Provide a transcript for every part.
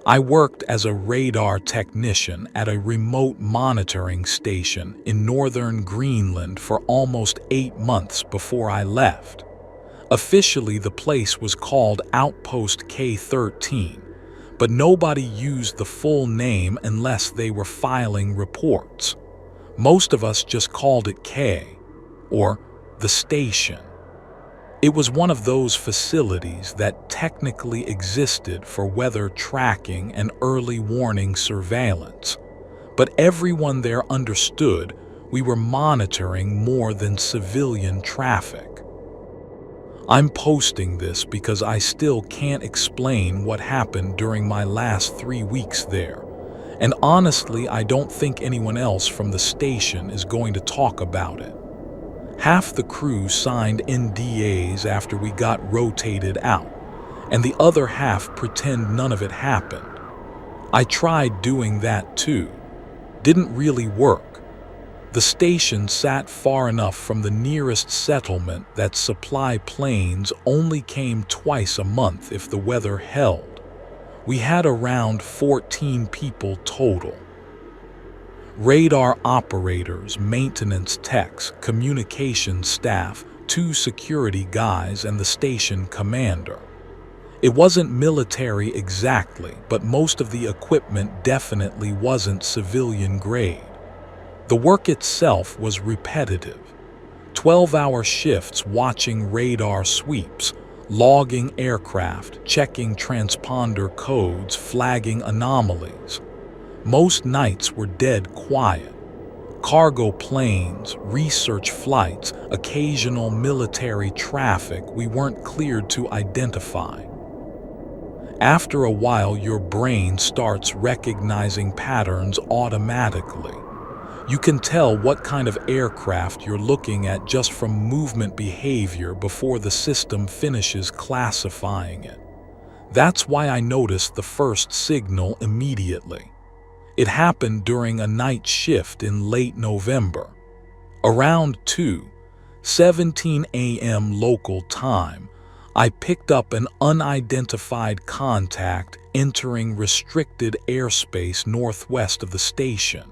I worked as a radar technician at a remote monitoring station in northern Greenland for almost 8 months before I left. Officially, the place was called Outpost K-13, but nobody used the full name unless they were filing reports. Most of us just called it K, or the station. It was one of those facilities that technically existed for weather tracking and early warning surveillance, but everyone there understood we were monitoring more than civilian traffic. I'm posting this because I still can't explain what happened during my last 3 weeks there, and honestly, I don't think anyone else from the station is going to talk about it. Half the crew signed NDAs after we got rotated out, and the other half pretend none of it happened. I tried doing that too. Didn't really work. The station sat far enough from the nearest settlement that supply planes only came twice a month if the weather held. We had around 14 people total. Radar operators, maintenance techs, communications staff, 2 security guys, and the station commander. It wasn't military exactly, but most of the equipment definitely wasn't civilian grade. The work itself was repetitive. 12-hour shifts watching radar sweeps, logging aircraft, checking transponder codes, flagging anomalies. Most nights were dead quiet. Cargo planes, research flights, occasional military traffic we weren't cleared to identify. After a while, your brain starts recognizing patterns automatically. You can tell what kind of aircraft you're looking at just from movement behavior before the system finishes classifying it. That's why I noticed the first signal immediately. It happened during a night shift in late November. Around 2:17 a.m. local time, I picked up an unidentified contact entering restricted airspace northwest of the station.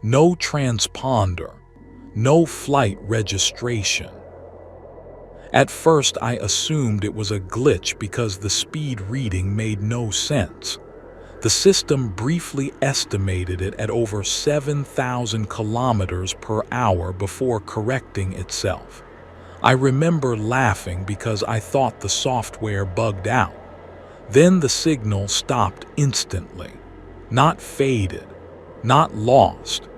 No transponder, no flight registration. At first, I assumed it was a glitch because the speed reading made no sense. The system briefly estimated it at over 7,000 kilometers per hour before correcting itself. I remember laughing because I thought the software bugged out. Then the signal stopped instantly. Not faded, not lost.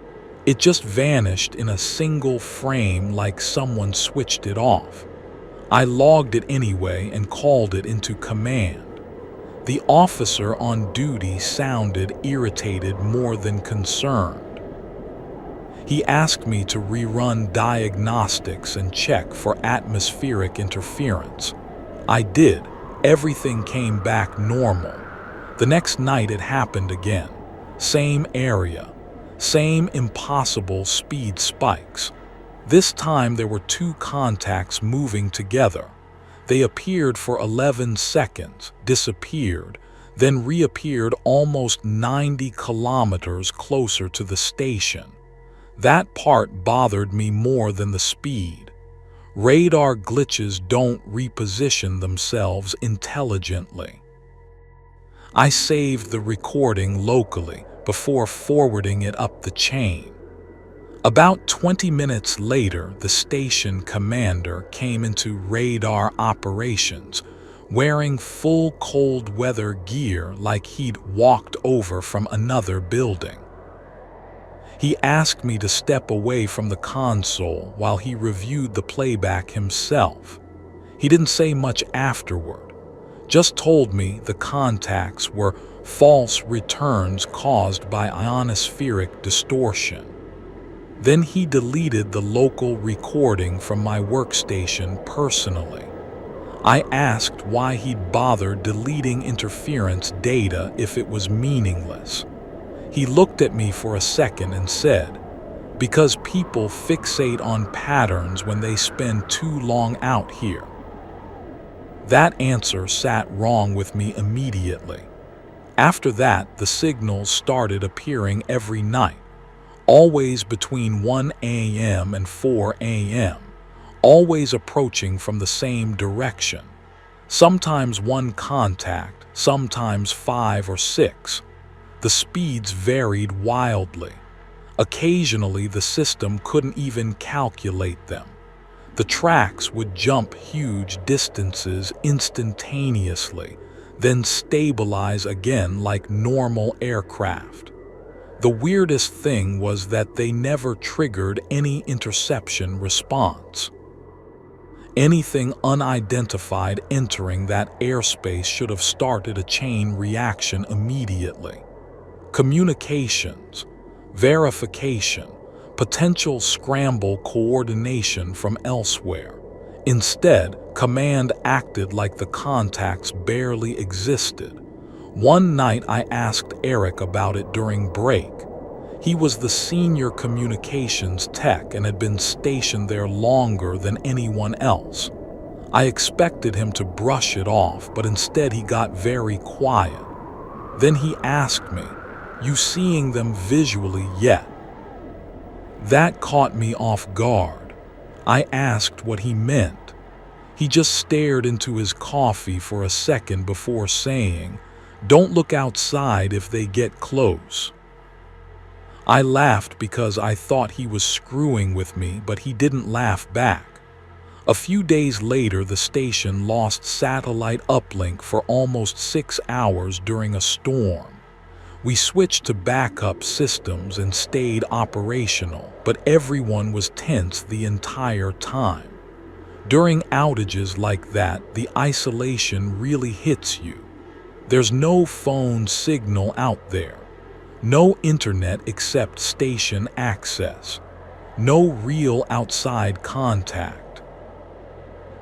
It just vanished in a single frame like someone switched it off. I logged it anyway and called it into command. The officer on duty sounded irritated more than concerned. He asked me to rerun diagnostics and check for atmospheric interference. I did. Everything came back normal. The next night it happened again. Same area. Same impossible speed spikes. This time there were 2 contacts moving together. They appeared for 11 seconds, disappeared, then reappeared almost 90 kilometers closer to the station. That part bothered me more than the speed. Radar glitches don't reposition themselves intelligently. I saved the recording locally before forwarding it up the chain. About 20 minutes later, the station commander came into radar operations, wearing full cold weather gear like he'd walked over from another building. He asked me to step away from the console while he reviewed the playback himself. He didn't say much afterward, just told me the contacts were false returns caused by ionospheric distortion. Then he deleted the local recording from my workstation personally. I asked why he'd bother deleting interference data if it was meaningless. He looked at me for a second and said, "Because people fixate on patterns when they spend too long out here." That answer sat wrong with me immediately. After that, the signals started appearing every night, always between 1 a.m. and 4 a.m., always approaching from the same direction. Sometimes one contact, sometimes 5 or 6. The speeds varied wildly. Occasionally, the system couldn't even calculate them. The tracks would jump huge distances instantaneously, then stabilize again like normal aircraft. The weirdest thing was that they never triggered any interception response. Anything unidentified entering that airspace should have started a chain reaction immediately. Communications, verification, potential scramble coordination from elsewhere. Instead, command acted like the contacts barely existed. One night I asked Eric about it during break. He was the senior communications tech and had been stationed there longer than anyone else. I expected him to brush it off, but instead he got very quiet. Then he asked me, "You seeing them visually yet?" That caught me off guard. I asked what he meant. He just stared into his coffee for a second before saying, "Don't look outside if they get close." I laughed because I thought he was screwing with me, but he didn't laugh back. A few days later, the station lost satellite uplink for almost 6 hours during a storm. We switched to backup systems and stayed operational, but everyone was tense the entire time. During outages like that, the isolation really hits you. There's no phone signal out there. No internet except station access. No real outside contact.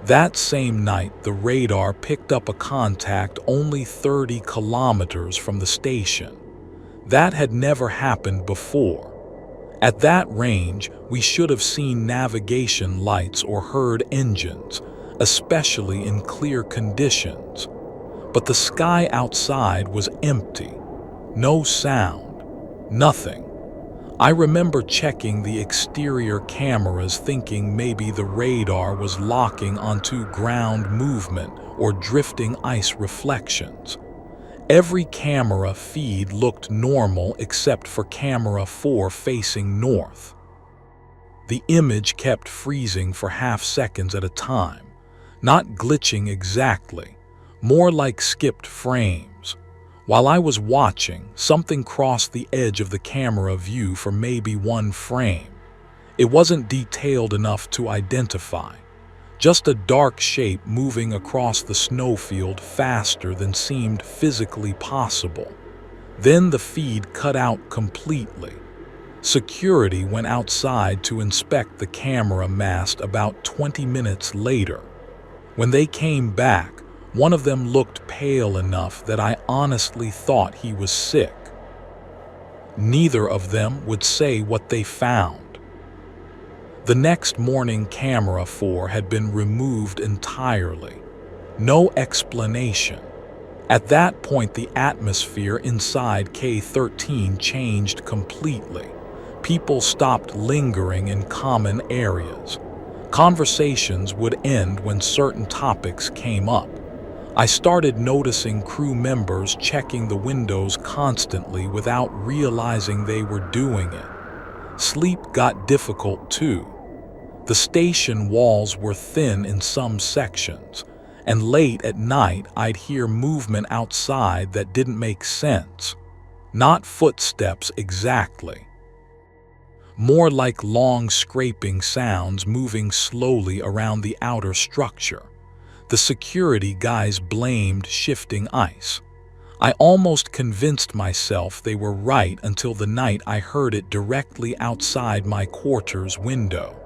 That same night, the radar picked up a contact only 30 kilometers from the station. That had never happened before. At that range, we should have seen navigation lights or heard engines, especially in clear conditions. But the sky outside was empty. No sound. Nothing. I remember checking the exterior cameras thinking maybe the radar was locking onto ground movement or drifting ice reflections. Every camera feed looked normal except for camera 4 facing north. The image kept freezing for half seconds at a time, not glitching exactly, more like skipped frames. While I was watching, something crossed the edge of the camera view for maybe 1 frame. It wasn't detailed enough to identify. Just a dark shape moving across the snowfield faster than seemed physically possible. Then the feed cut out completely. Security went outside to inspect the camera mast about 20 minutes later. When they came back, one of them looked pale enough that I honestly thought he was sick. Neither of them would say what they found. The next morning, camera 4 had been removed entirely. No explanation. At that point, the atmosphere inside K-13 changed completely. People stopped lingering in common areas. Conversations would end when certain topics came up. I started noticing crew members checking the windows constantly without realizing they were doing it. Sleep got difficult too. The station walls were thin in some sections, and late at night I'd hear movement outside that didn't make sense. Not footsteps exactly. More like long scraping sounds moving slowly around the outer structure. The security guys blamed shifting ice. I almost convinced myself they were right until the night I heard it directly outside my quarters window.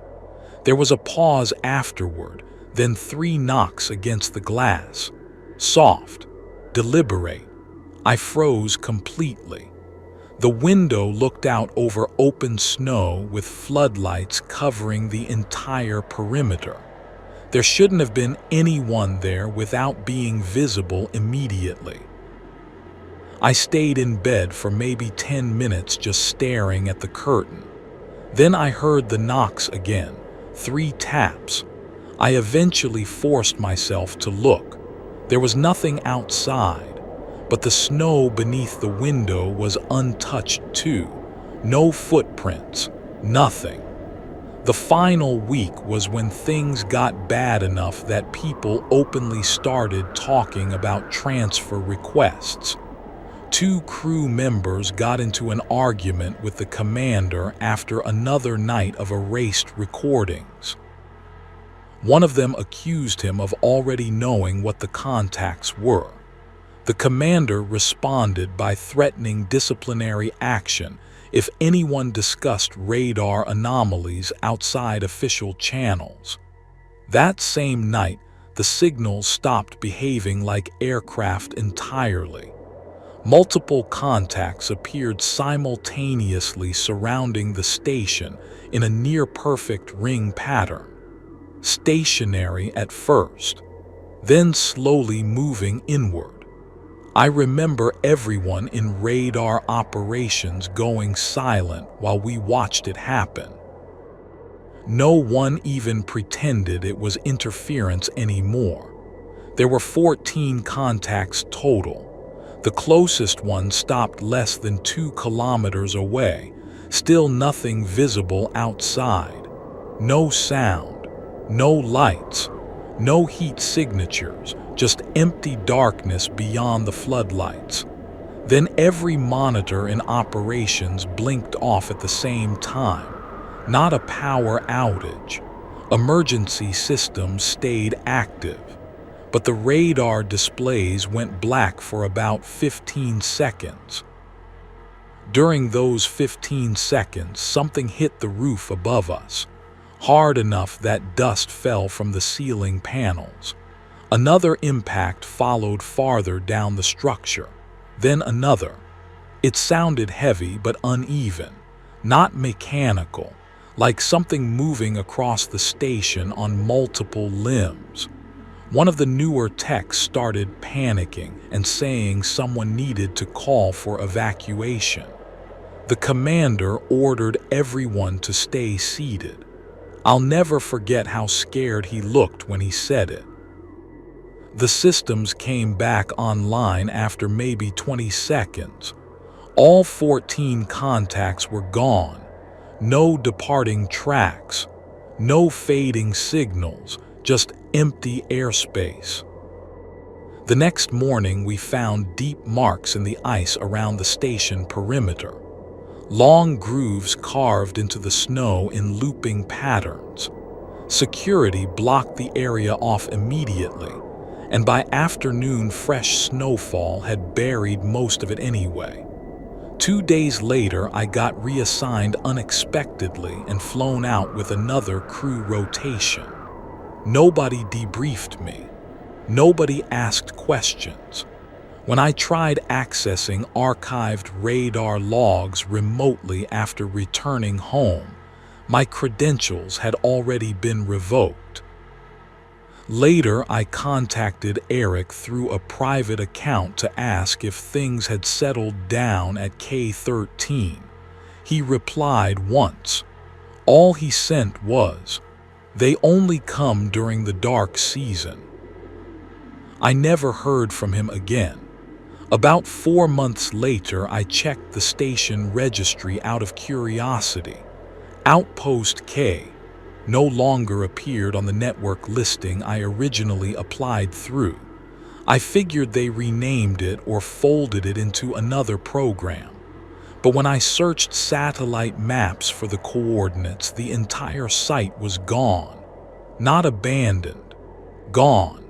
There was a pause afterward, then 3 knocks against the glass. Soft, deliberate. I froze completely. The window looked out over open snow with floodlights covering the entire perimeter. There shouldn't have been anyone there without being visible immediately. I stayed in bed for maybe 10 minutes just staring at the curtain. Then I heard the knocks again, 3 taps. I eventually forced myself to look. There was nothing outside, but the snow beneath the window was untouched too. No footprints, nothing. The final week was when things got bad enough that people openly started talking about transfer requests. 2 crew members got into an argument with the commander after another night of erased recordings. One of them accused him of already knowing what the contacts were. The commander responded by threatening disciplinary action if anyone discussed radar anomalies outside official channels. That same night, the signals stopped behaving like aircraft entirely. Multiple contacts appeared simultaneously surrounding the station in a near-perfect ring pattern. Stationary at first, then slowly moving inward. I remember everyone in radar operations going silent while we watched it happen. No one even pretended it was interference anymore. There were 14 contacts total. The closest one stopped less than 2 kilometers away, still nothing visible outside. No sound, no lights, no heat signatures, just empty darkness beyond the floodlights. Then every monitor in operations blinked off at the same time. Not a power outage. Emergency systems stayed active, but the radar displays went black for about 15 seconds. During those 15 seconds, something hit the roof above us, hard enough that dust fell from the ceiling panels. Another impact followed farther down the structure, then another. It sounded heavy but uneven, not mechanical, like something moving across the station on multiple limbs. One of the newer techs started panicking and saying someone needed to call for evacuation. The commander ordered everyone to stay seated. I'll never forget how scared he looked when he said it. The systems came back online after maybe 20 seconds. All 14 contacts were gone. No departing tracks, no fading signals, just empty airspace. The next morning we found deep marks in the ice around the station perimeter. Long grooves carved into the snow in looping patterns. Security blocked the area off immediately, and by afternoon fresh snowfall had buried most of it anyway. 2 days later, I got reassigned unexpectedly and flown out with another crew rotation. Nobody debriefed me. Nobody asked questions. When I tried accessing archived radar logs remotely after returning home, my credentials had already been revoked. Later, I contacted Eric through a private account to ask if things had settled down at K-13. He replied once. All he sent was, "They only come during the dark season." I never heard from him again. About 4 months later, I checked the station registry out of curiosity. Outpost K no longer appeared on the network listing I originally applied through. I figured they renamed it or folded it into another program. But when I searched satellite maps for the coordinates, the entire site was gone. Not abandoned, gone.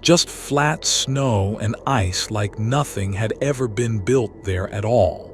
Just flat snow and ice like nothing had ever been built there at all.